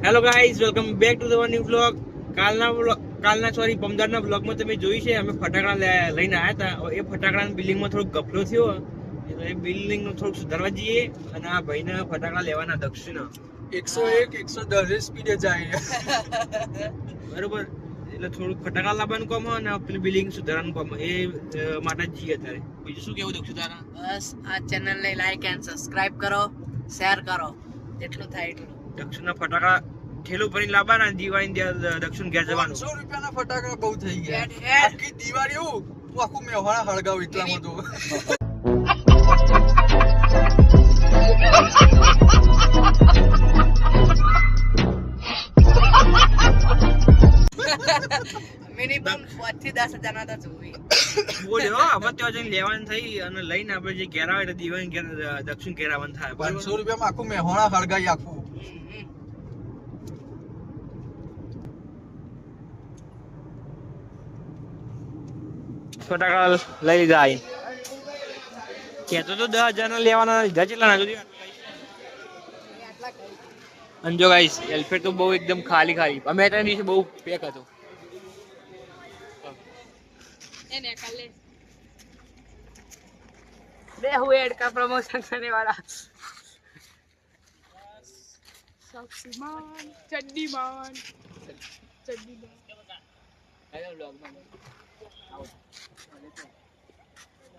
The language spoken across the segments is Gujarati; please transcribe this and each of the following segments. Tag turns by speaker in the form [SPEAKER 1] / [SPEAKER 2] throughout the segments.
[SPEAKER 1] Hello guys, welcome back to the new vlog. પમદારના વ્લોગમાં તમે જોઈ છે અમે ફટાકડા લઈને આવ્યા હતા. એ ફટાકડાના બિલ્ડિંગમાં થોડોક ગફલો થયો, એટલે એ બિલ્ડિંગનો થોડુંક સુધારવા જઈએ અને આ ભાઈને ફટાકડા લેવાના દક્ષિણ
[SPEAKER 2] 101 110 સ્પીડે જાય
[SPEAKER 1] બરોબર. એટલે થોડુંક ફટાકડા લાવવાનું કામ હોય અને પેલી બિલ્ડિંગ સુધારવાનું કામ એ માટે જઈએ અત્યારે. બીજું શું કેવું દક્ષિણ તારા?
[SPEAKER 3] બસ આ ચેનલને લાઈક એન્ડ સબસ્ક્રાઇબ કરો, શેર કરો, જેટલું થાય એટલું.
[SPEAKER 1] દક્ષિણના ફટાકડા ઠેલું ભરીને લાવવાના, દિવાળી દક્ષિણ ઘેર જવાનું.
[SPEAKER 2] 100 રૂપિયાના ફટાકડા બહુ થઈ ગયા. આખી દિવાળી હું આખું મેવાડા હળગાવ એટલામાં તો.
[SPEAKER 3] મિનિમમ 5 થી 10,000 ના તો જોવી.
[SPEAKER 1] બોલ્યો હવે ત્યાં જઈને લેવાનું થઈ અને લઈને આપણે જે ઘેર આવે એટલે દિવાળી ઘેર દક્ષિણ ઘેર આવવાનું થાય.
[SPEAKER 2] 500 રૂપિયામાં આખું મેવાડા હળગાઈ આખું.
[SPEAKER 1] ફટાકડા લઈ લીધા. કહેતો તો 10,000 ના લેવાના, લીધા કેટલા ના જોયું? અને જો ગાઈસ એલ્ફેટ તો બહુ એકદમ ખાલી ખાલી. અમે ત્રણ દિવસે બહુ પેક હતો.
[SPEAKER 3] બે હું એડ કા પ્રમોશન કરने वाला. शक्तिमान चड्डीमान हेलो व्लॉग में आओ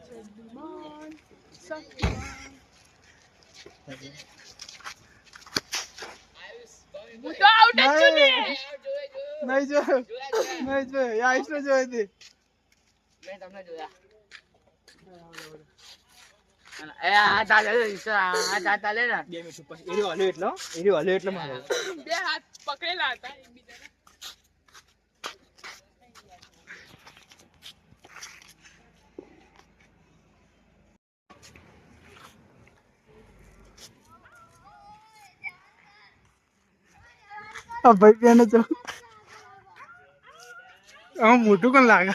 [SPEAKER 3] चड्डीमान शक्तिमान वो तो आउट एक्चुअली
[SPEAKER 2] નહીં જો આઈસ ને જોઈ હતી.
[SPEAKER 3] મેં તમને જોયા. એ આ દાદા લે ને
[SPEAKER 1] 2 મિનિટ ઉપર એરી વાલ્યો એટલો મારો
[SPEAKER 3] બે હાથ પકડેલા હતા એકબીજાના.
[SPEAKER 2] આ ભાઈ બેને તો આમ મોટું કોણ લાગે.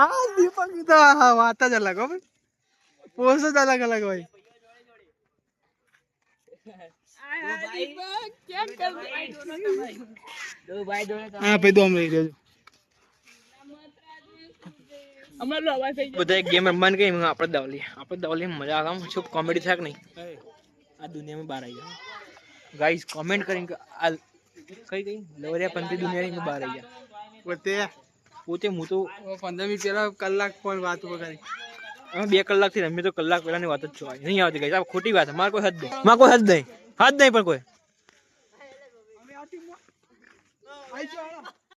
[SPEAKER 2] આ દીપક તો વાત જ અલગ હો ભાઈ, પોઝ જ અલગ અલગ ભાઈ. હા ભાઈ દો લઈ લેજો.
[SPEAKER 1] બધા ગેમ રમવાની કઈ આપણે દાવલી મજા આવે. શું કોમેડી થાય કે નહીં? આ દુનિયામાં બહાર આવી ગયા ગાઈસ. કોમેન્ટ કરીને આ કઈ લવરિયા પંથી દુનિયાની બહાર આવી ગયા. પોતે હું તો
[SPEAKER 2] 15 મિનિટ પહેલા કલાક પણ વાત કરી.
[SPEAKER 1] અમે 2 કલાકથી રમીએ તો કલાક પહેલાની વાત જ છો નહીં આવતી ગાઈસ. આ ખોટી વાત. મારે કોઈ હદ નહીં પણ કોઈ